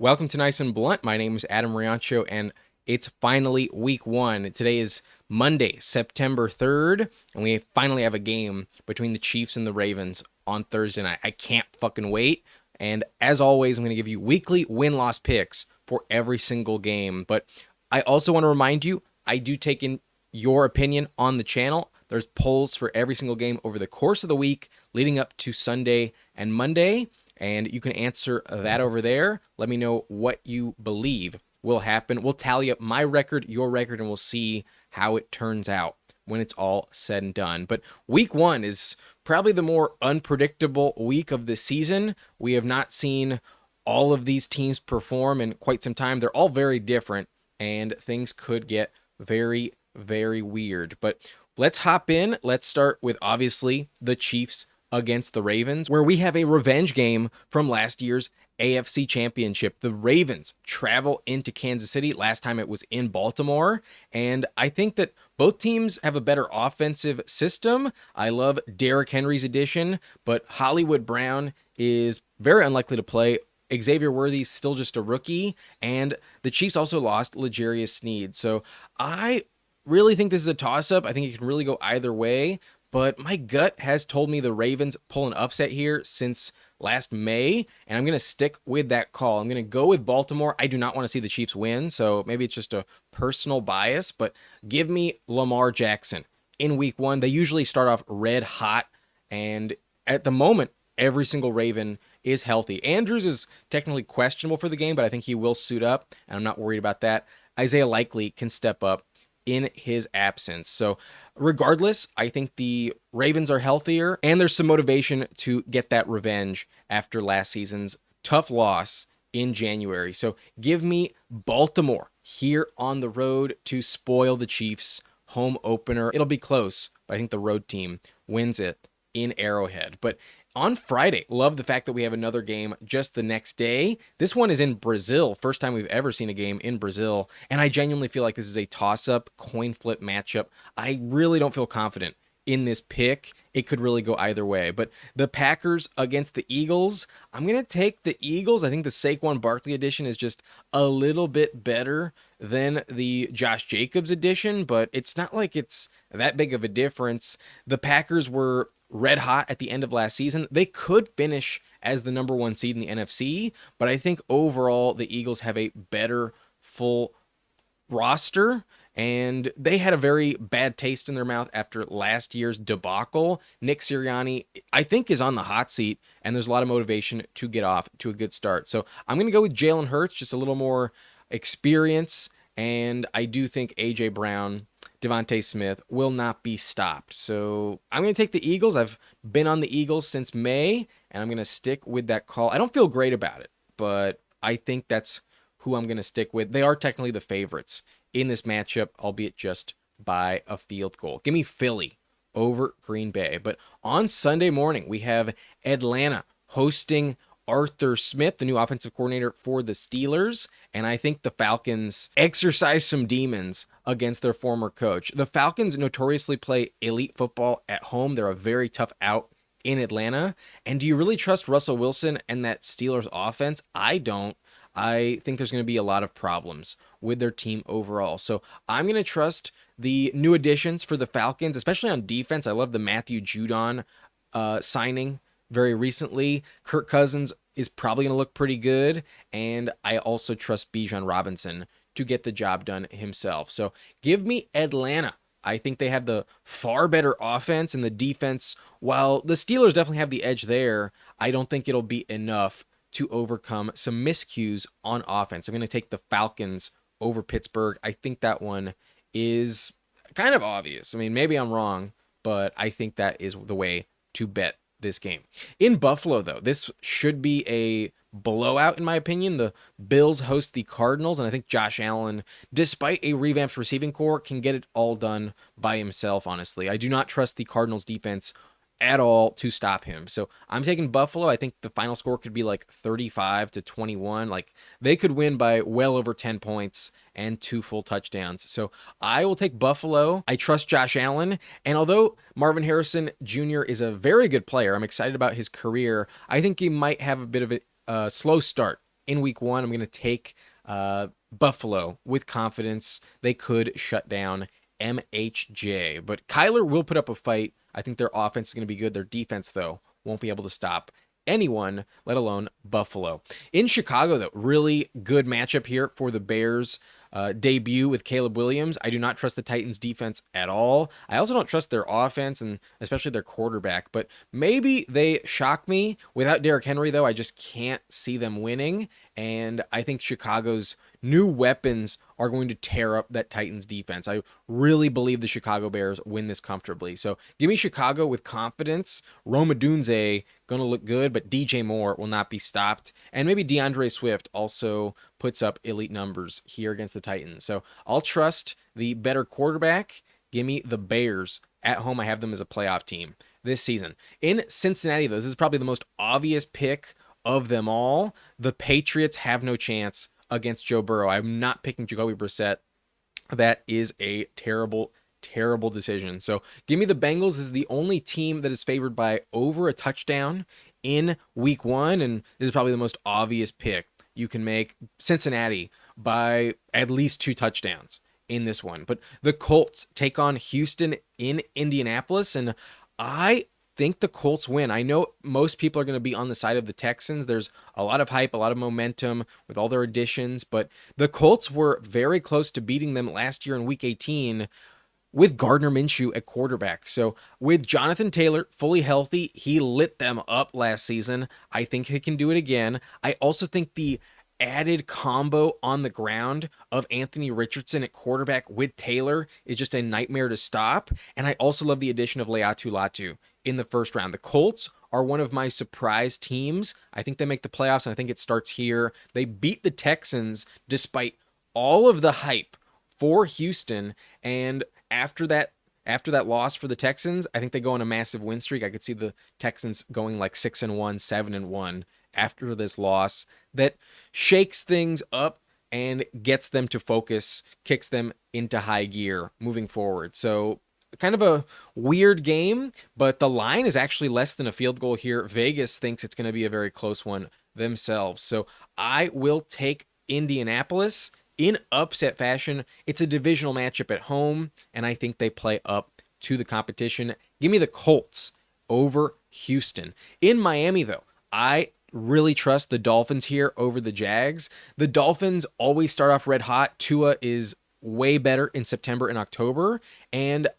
Welcome to Nice and Blunt. My name is Adam Riancho, and it's finally week one. Today is Monday, September 3rd, and we finally have a game between the Chiefs and the Ravens on Thursday night. I can't fucking wait. And as always, I'm going to give you weekly win-loss picks for every single game. But I also want to remind you, I do take in your opinion on the channel. There's polls for every single game over the course of the week leading up to Sunday and Monday. And you can answer that over there. Let me know what you believe will happen. We'll tally up my record, your record, and we'll see how it turns out when it's all said and done. But week one is probably the more unpredictable week of the season. We have not seen all of these teams perform in quite some time. They're all very different, and things could get very, very weird. But let's hop in. Let's start with, obviously, the Chiefs against the Ravens, where we have a revenge game from last year's AFC Championship. The Ravens travel into Kansas City. Last time it was in Baltimore. And I think that both teams have a better offensive system. I love Derrick Henry's addition, but Hollywood Brown is very unlikely to play. Xavier Worthy's still just a rookie. And the Chiefs also lost L'Jarius Sneed. So I really think this is a toss-up. I think it can really go either way. But my gut has told me the Ravens pull an upset here since last May, and I'm going to stick with that call. I'm going to go with Baltimore. I do not want to see the Chiefs win, so maybe it's just a personal bias, but give me Lamar Jackson in week one. They usually start off red hot, and at the moment, every single Raven is healthy. Andrews is technically questionable for the game, but I think he will suit up, and I'm not worried about that. Isaiah Likely can step up in his absence. So regardless, I think the Ravens are healthier, and there's some motivation to get that revenge after last season's tough loss in January. So give me Baltimore here on the road to spoil the Chiefs' home opener. It'll be close, but I think the road team wins it in Arrowhead. But on Friday, love the fact that we have another game just the next day. This one is in Brazil. First time we've ever seen a game in Brazil. And I genuinely feel like this is a toss-up, coin flip matchup. I really don't feel confident in this pick. It could really go either way. But the Packers against the Eagles, I'm going to take the Eagles. I think the Saquon Barkley edition is just a little bit better than the Josh Jacobs edition, but it's not like it's that big of a difference. The Packers were red hot at the end of last season. They could finish as the number one seed in the NFC, but I think overall the Eagles have a better full roster, and they had a very bad taste in their mouth after last year's debacle. Nick Sirianni, I think, is on the hot seat, and there's a lot of motivation to get off to a good start. So I'm going to go with Jalen Hurts, just a little more experience, and I do think A.J. Brown, Devontae Smith will not be stopped. So I'm going to take the Eagles. I've been on the Eagles since May, and I'm going to stick with that call. I don't feel great about it, but I think that's who I'm going to stick with. They are technically the favorites in this matchup, albeit just by a field goal. Give me Philly over Green Bay. But on Sunday morning, we have Atlanta hosting Arthur Smith, the new offensive coordinator for the Steelers, and I think the Falcons exercise some demons against their former coach. The Falcons notoriously play elite football at home. They're a very tough out in Atlanta. And do you really trust Russell Wilson and that Steelers offense? I don't. I think there's going to be a lot of problems with their team overall. So I'm going to trust the new additions for the Falcons, especially on defense. I love the Matthew Judon signing very recently. Kirk Cousins is probably going to look pretty good, and I also trust Bijan Robinson to get the job done himself. So give me Atlanta. I think they have the far better offense, and the defense, while the Steelers definitely have the edge there, I don't think it'll be enough to overcome some miscues on offense. I'm going to take the Falcons over Pittsburgh. I think that one is kind of obvious. I mean, maybe I'm wrong, but I think that is the way to bet this game. In Buffalo, though, this should be a blowout in my opinion. The Bills host the Cardinals, and I think Josh Allen, despite a revamped receiving core, can get it all done by himself, honestly. I do not trust the Cardinals defense at all to stop him. So I'm taking Buffalo. I think the final score could be like 35-21. Like they could win by well over 10 points and 2 full touchdowns. So I will take Buffalo. I trust Josh Allen. And although Marvin Harrison Jr. is a very good player, I'm excited about his career. I think he might have a bit of a slow start in week one, I'm going to take Buffalo with confidence. They could shut down MHJ. But Kyler will put up a fight. I think their offense is going to be good. Their defense, though, won't be able to stop anyone, let alone Buffalo. In Chicago, though, really good matchup here for the Bears. Debut with Caleb Williams. I do not trust the Titans defense at all. I also don't trust their offense and especially their quarterback, but maybe they shock me. Without Derrick Henry, though, I just can't see them winning, and I think Chicago's new weapons are going to tear up that Titans defense. I really believe the Chicago Bears win this comfortably. So give me Chicago with confidence. Rome Odunze going to look good, but DJ Moore will not be stopped. And maybe DeAndre Swift also puts up elite numbers here against the Titans. So I'll trust the better quarterback. Give me the Bears at home. I have them as a playoff team this season. In Cincinnati, though, this is probably the most obvious pick of them all. The Patriots have no chance against Joe Burrow. I'm not picking Jacoby Brissett. That is a terrible, terrible decision. So give me the Bengals. This is the only team that is favored by over a touchdown in week one, and this is probably the most obvious pick you can make. Cincinnati by at least 2 touchdowns in this one. But the Colts take on Houston in Indianapolis, and I think the Colts win. I know most people are going to be on the side of the Texans. There's a lot of hype, a lot of momentum with all their additions, but the Colts were very close to beating them last year in week 18 with Gardner Minshew at quarterback. So with Jonathan Taylor fully healthy, he lit them up last season. I think he can do it again. I also think the added combo on the ground of Anthony Richardson at quarterback with Taylor is just a nightmare to stop. And I also love the addition of Laiatu Latu in the first round. The Colts are one of my surprise teams. I think they make the playoffs, and I think it starts here. They beat the Texans despite all of the hype for Houston, and after that loss for the Texans, I think they go on a massive win streak. I could see the Texans going like 6-1, 7-1 after this loss. That shakes things up and gets them to focus, kicks them into high gear moving forward. So kind of a weird game, but the line is actually less than a field goal here. Vegas thinks it's going to be a very close one themselves. So I will take Indianapolis in upset fashion. It's a divisional matchup at home, and I think they play up to the competition. Give me the Colts over Houston. In Miami, though, I really trust the Dolphins here over the Jags. The Dolphins always start off red hot. Tua is way better in September and October, and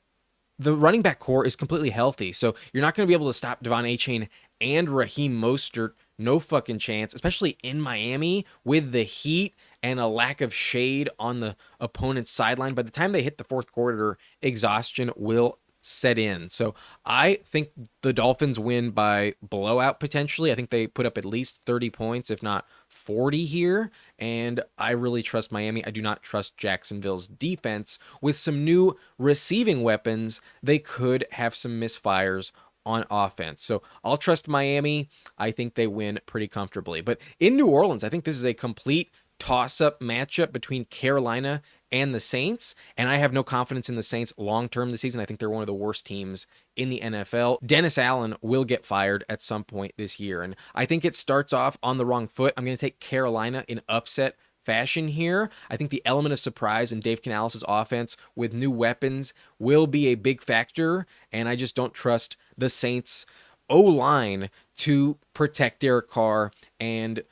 the running back core is completely healthy. So you're not going to be able to stop Devon Achane and Raheem Mostert. No fucking chance, especially in Miami with the heat and a lack of shade on the opponent's sideline. By the time they hit the fourth quarter, exhaustion will set in. So I think the Dolphins win by blowout potentially. I think they put up at least 30 points, if not 40 here. And I really trust Miami. I do not trust Jacksonville's defense. With some new receiving weapons, they could have some misfires on offense. So I'll trust Miami. I think they win pretty comfortably. But in New Orleans, I think this is a complete toss-up matchup between Carolina and the Saints, and I have no confidence in the Saints long-term this season. I think they're one of the worst teams in the NFL. Dennis Allen will get fired at some point this year, and I think it starts off on the wrong foot. I'm going to take Carolina in upset fashion here. I think the element of surprise in Dave Canales' offense with new weapons will be a big factor, and I just don't trust the Saints' O-line to protect Derek Carr and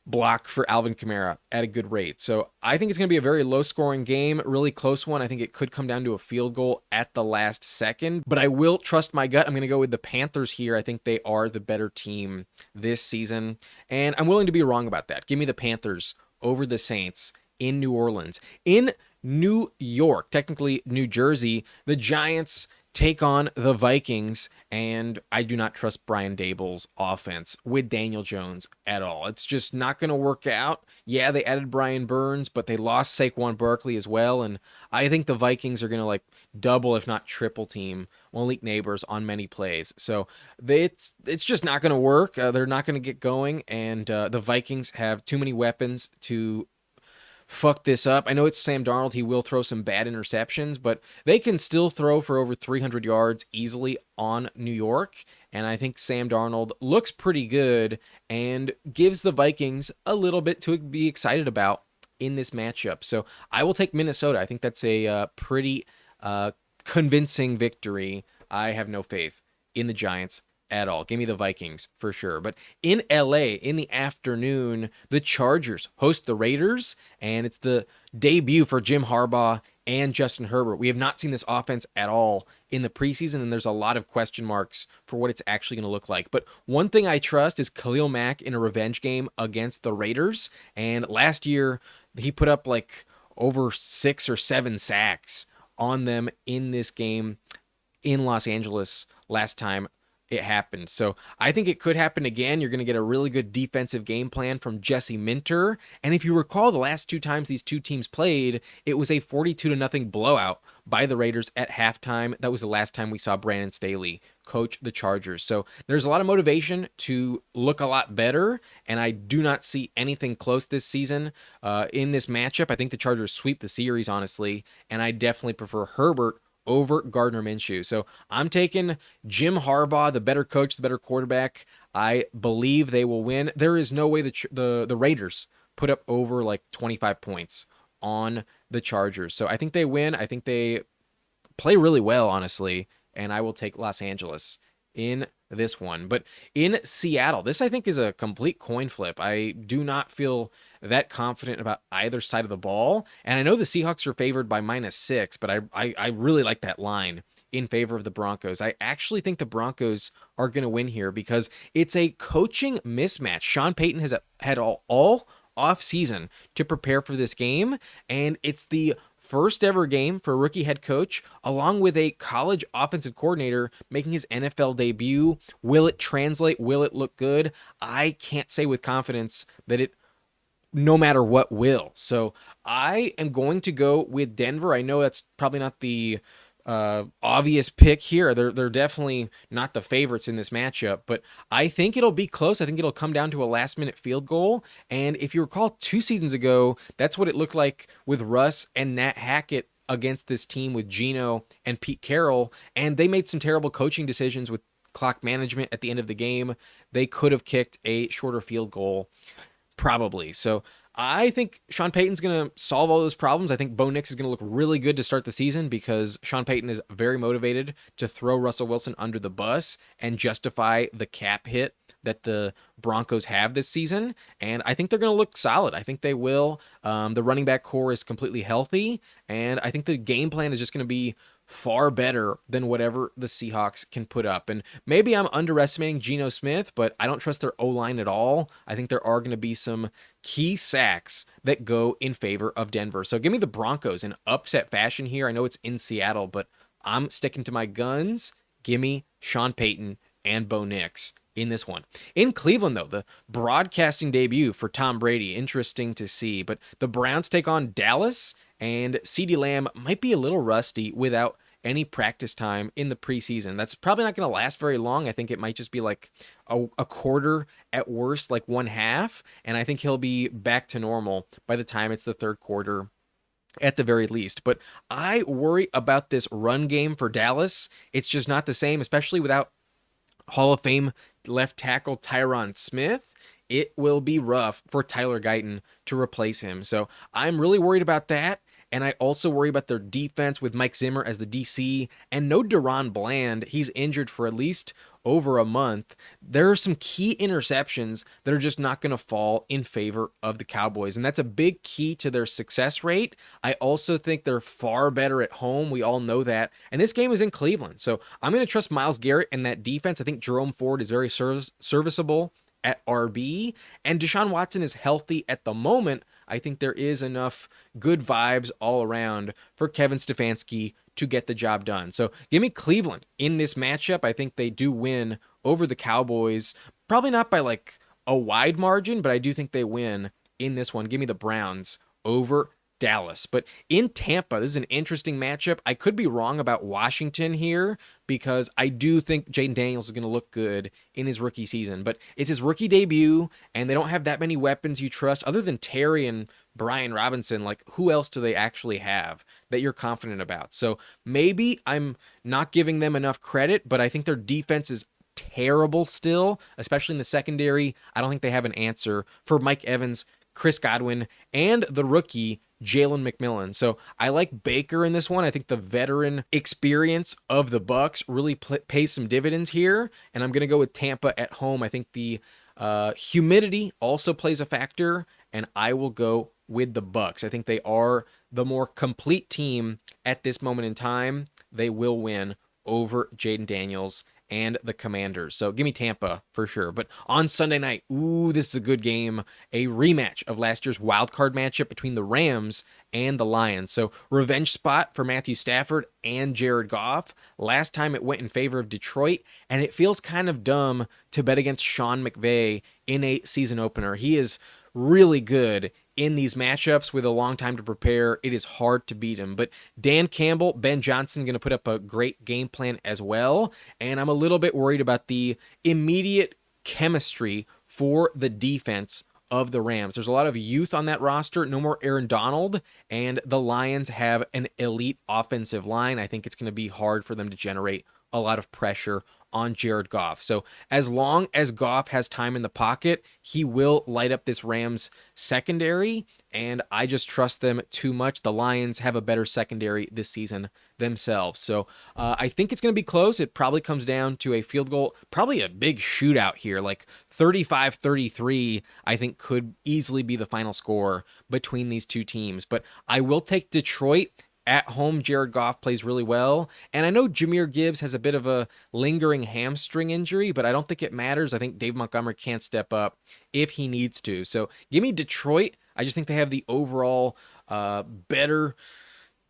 block for Alvin Kamara at a good rate. So I think it's going to be a very low-scoring game, really close one. I think it could come down to a field goal at the last second, but I will trust my gut. I'm going to go with the Panthers here. I think they are the better team this season, and I'm willing to be wrong about that. Give me the Panthers over the Saints in New Orleans. In New York, technically New Jersey, the Giants take on the Vikings, and I do not trust Brian Daboll's offense with Daniel Jones at all. It's just not going to work out. Yeah, they added Brian Burns, but they lost Saquon Barkley as well, and I think the Vikings are going to double, if not triple team Malik Neighbors on many plays. So it's just not going to work. They're not going to get going, and the Vikings have too many weapons to fuck this up. I know it's Sam Darnold. He will throw some bad interceptions, but they can still throw for over 300 yards easily on New York. and I think Sam Darnold looks pretty good and gives the Vikings a little bit to be excited about in this matchup. So I will take Minnesota. I think that's a pretty convincing victory. I have no faith in the Giants at all. Give me the Vikings for sure. But in LA in the afternoon, the Chargers host the Raiders, and it's the debut for Jim Harbaugh and Justin Herbert. We have not seen this offense at all in the preseason, and there's a lot of question marks for what it's actually going to look like. But one thing I trust is Khalil Mack in a revenge game against the Raiders. And last year, he put up like over 6 or 7 sacks on them in this game in Los Angeles last time it happened. So I think it could happen again. You're going to get a really good defensive game plan from Jesse Minter. And if you recall, the last 2 times these 2 teams played, it was a 42-0 blowout by the Raiders at halftime. That was the last time we saw Brandon Staley coach the Chargers. So there's a lot of motivation to look a lot better, and I do not see anything close this season in this matchup. I think the Chargers sweep the series, honestly, and I definitely prefer Herbert over Gardner Minshew. So I'm taking Jim Harbaugh, the better coach, the better quarterback. I believe they will win. There is no way the Raiders put up over like 25 points on the Chargers. So I think they win. I think they play really well, honestly, and I will take Los Angeles in this one. But in Seattle, this I think is a complete coin flip. I do not feel that confident about either side of the ball. And I know the Seahawks are favored by -6, but I really like that line in favor of the Broncos. I actually think the Broncos are going to win here because it's a coaching mismatch. Sean Payton has had all off season to prepare for this game, and it's the first ever game for a rookie head coach, along with a college offensive coordinator making his NFL debut. Will it translate? Will it look good? I can't say with confidence that it, no matter what, will. So I am going to go with Denver. I know that's probably not the obvious pick here. They're definitely not the favorites in this matchup, but I think it'll be close. I think it'll come down to a last-minute field goal. And if you recall 2 seasons ago, that's what it looked like with Russ and Nat Hackett against this team with Geno and Pete Carroll, and they made some terrible coaching decisions with clock management at the end of the game. They could have kicked a shorter field goal, probably. So I think Sean Payton's going to solve all those problems. I think Bo Nix is going to look really good to start the season because Sean Payton is very motivated to throw Russell Wilson under the bus and justify the cap hit that the Broncos have this season. And I think they're going to look solid. I think they will. The running back core is completely healthy. And I think the game plan is just going to be far better than whatever the Seahawks can put up. And maybe I'm underestimating Geno Smith, but I don't trust their O-line at all. I think there are going to be some key sacks that go in favor of Denver. So give me the Broncos in upset fashion here. I know it's in Seattle, but I'm sticking to my guns. Give me Sean Payton and Bo Nix in this one. In Cleveland, though, the broadcasting debut for Tom Brady, interesting to see. But the Browns take on Dallas, and CeeDee Lamb might be a little rusty without any practice time in the preseason. That's probably not going to last very long. I think it might just be like a quarter at worst, like one half. And I think he'll be back to normal by the time it's the third quarter at the very least. But I worry about this run game for Dallas. It's just not the same, especially without Hall of Fame left tackle Tyron Smith. It will be rough for Tyler Guyton to replace him. So I'm really worried about that. And I also worry about their defense with Mike Zimmer as the DC and no Deron Bland. He's injured for at least over a month. There are some key interceptions that are just not going to fall in favor of the Cowboys. And that's a big key to their success rate. I also think they're far better at home. We all know that. And this game is in Cleveland. So I'm going to trust Myles Garrett and that defense. I think Jerome Ford is very serviceable at RB. And Deshaun Watson is healthy at the moment. I think there is enough good vibes all around for Kevin Stefanski to get the job done. So give me Cleveland in this matchup. I think they do win over the Cowboys. Probably not by like a wide margin, but I do think they win in this one. Give me the Browns over Dallas. But in Tampa, this is an interesting matchup. I could be wrong about Washington here because I do think Jaden Daniels is going to look good in his rookie season. But it's his rookie debut, and they don't have that many weapons you trust other than Terry and Brian Robinson. Like, who else do they actually have that you're confident about? So maybe I'm not giving them enough credit, but I think their defense is terrible still, especially in the secondary. I don't think they have an answer for Mike Evans, Chris Godwin, and the rookie Jalen McMillan. So I like Baker in this one. I think the veteran experience of the Bucs really pays some dividends here, and I'm going to go with Tampa at home. I think the humidity also plays a factor, and I will go with the Bucs. I think they are the more complete team at this moment in time. They will win over Jaden Daniels and the Commanders. So give me Tampa for sure. But on Sunday night, this is a good game. A rematch of last year's wild card matchup between the Rams and the Lions. So revenge spot for Matthew Stafford and Jared Goff. Last time it went in favor of Detroit, and it feels kind of dumb to bet against Sean McVay in a season opener. He is really good in these matchups with a long time to prepare. It is hard to beat him. But Dan Campbell, Ben Johnson going to put up a great game plan as well. And I'm a little bit worried about the immediate chemistry for the defense of the Rams. There's a lot of youth on that roster. No more Aaron Donald. And the Lions have an elite offensive line. I think it's going to be hard for them to generate a lot of pressure on Jared Goff. So as long as Goff has time in the pocket, he will light up this Rams secondary, and I just trust them too much. The Lions have a better secondary this season themselves. So I think it's going to be close. It probably comes down to a field goal, probably a big shootout here, like 35-33, I think could easily be the final score between these two teams. But I will take Detroit. At home, Jared Goff plays really well. And I know Jahmyr Gibbs has a bit of a lingering hamstring injury, but I don't think it matters. I think Dave Montgomery can't step up if he needs to. So give me Detroit. I just think they have the overall better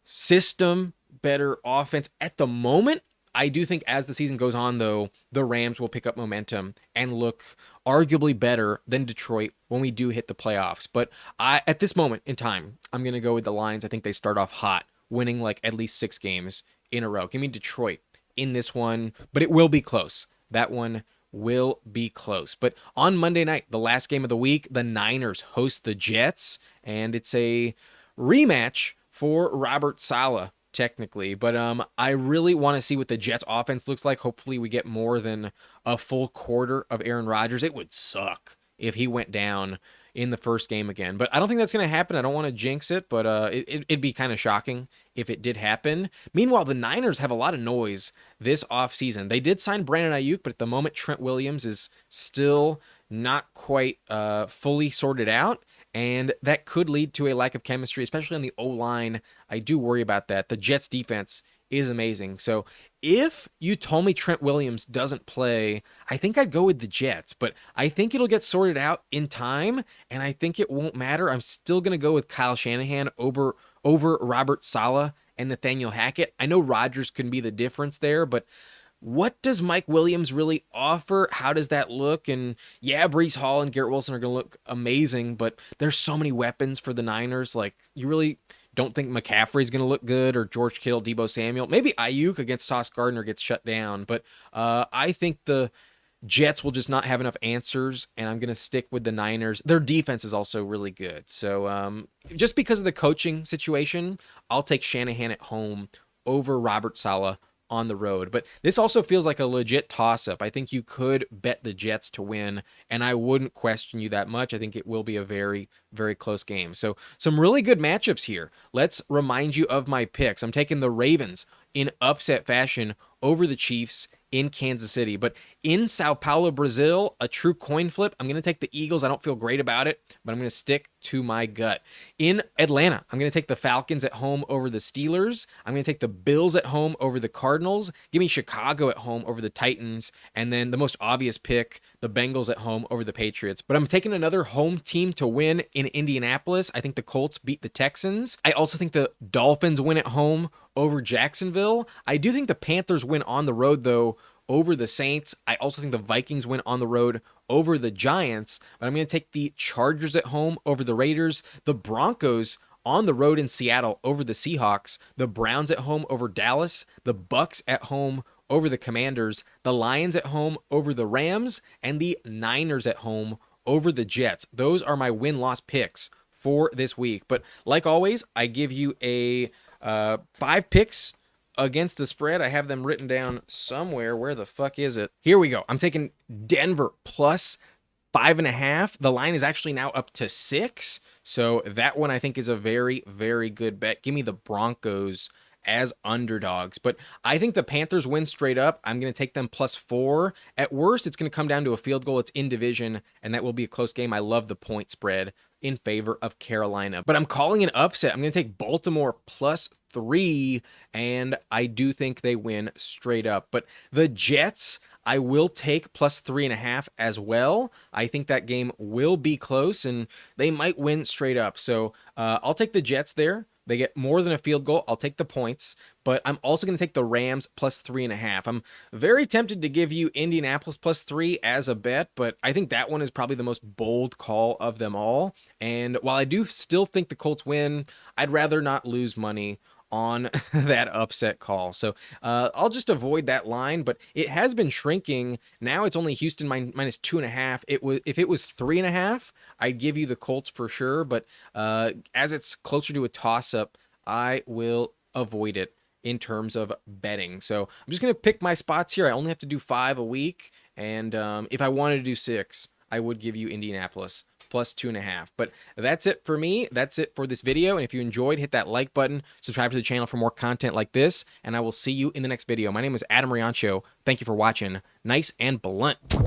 system, better offense at the moment. I do think as the season goes on, though, the Rams will pick up momentum and look arguably better than Detroit when we do hit the playoffs. But at this moment in time, I'm going to go with the Lions. I think they start off hot, winning like at least 6 games in a row. Give me Detroit in this one, but it will be close. That one will be close. But on Monday night, the last game of the week, the Niners host the Jets, and it's a rematch for Robert Saleh, technically. But I really want to see what the Jets offense looks like. Hopefully we get more than a full quarter of Aaron Rodgers. It would suck if he went down in the first game again. But I don't think that's going to happen. I don't want to jinx it, but it'd be kind of shocking if it did happen. Meanwhile, the Niners have a lot of noise this offseason. They did sign Brandon Ayuk, but at the moment, Trent Williams is still not quite fully sorted out, and that could lead to a lack of chemistry, especially on the O-line. I do worry about that. The Jets' defense is amazing. So if you told me Trent Williams doesn't play, I think I'd go with the Jets, but I think it'll get sorted out in time, and I think it won't matter. I'm still going to go with Kyle Shanahan over Robert Saleh and Nathaniel Hackett. I know Rodgers can be the difference there, but what does Mike Williams really offer? How does that look? And yeah, Breece Hall and Garrett Wilson are going to look amazing, but there's so many weapons for the Niners. Like, you really don't think McCaffrey's going to look good, or George Kittle, Deebo Samuel. Maybe Ayuk against Sauce Gardner gets shut down, but I think the Jets will just not have enough answers, and I'm going to stick with the Niners. Their defense is also really good. So just because of the coaching situation, I'll take Shanahan at home over Robert Saleh on the road. But this also feels like a legit toss-up. I think you could bet the Jets to win, and I wouldn't question you that much. I think it will be a very, very close game. So some really good matchups here. Let's remind you of my picks. I'm taking the Ravens in upset fashion over the Chiefs in Kansas City. But in Sao Paulo, Brazil, a true coin flip, I'm going to take the Eagles. I don't feel great about it, but I'm going to stick to my gut. In Atlanta, I'm going to take the Falcons at home over the Steelers. I'm going to take the Bills at home over the Cardinals. Give me Chicago at home over the Titans. And then the most obvious pick, the Bengals at home over the Patriots. But I'm taking another home team to win in Indianapolis. I think the Colts beat the Texans. I also think the Dolphins win at home over Jacksonville. I do think the Panthers win on the road, though, over the Saints. I also think the Vikings win on the road over the Giants, but I'm going to take the Chargers at home over the Raiders, the Broncos on the road in Seattle over the Seahawks, the Browns at home over Dallas, the Bucks at home over the Commanders, the Lions at home over the Rams, and the Niners at home over the Jets. Those are my win-loss picks for this week. But like always, I give you a 5 picks against the spread. I have them written down somewhere. Where the fuck is it? Here we go. I'm taking Denver plus 5.5. The line is actually now up to 6. So that one I think is a very, very good bet. Give me the Broncos as underdogs. But I think the Panthers win straight up. I'm going to take them plus 4. At worst, it's going to come down to a field goal. It's in division, and that will be a close game. I love the point spread in favor of Carolina. But I'm calling an upset. I'm going to take Baltimore plus 3, and I do think they win straight up. But the Jets, I will take plus 3.5 as well. I think that game will be close, and they might win straight up. So I'll take the Jets there. They get more than a field goal. I'll take the points, but I'm also going to take the Rams plus 3.5. I'm very tempted to give you Indianapolis plus 3 as a bet, but I think that one is probably the most bold call of them all. And while I do still think the Colts win, I'd rather not lose money on that upset call. So I'll just avoid that line, but it has been shrinking. Now it's only Houston minus 2.5. If it was 3.5, I'd give you the Colts for sure. But as it's closer to a toss-up, I will avoid it in terms of betting. So I'm just going to pick my spots here. I only have to do 5 a week. And if I wanted to do 6, I would give you Indianapolis plus 2.5. But that's it for me. That's it for this video. And if you enjoyed, hit that like button, subscribe to the channel for more content like this, and I will see you in the next video. My name is Adam Riancho. Thank you for watching. Nice and blunt.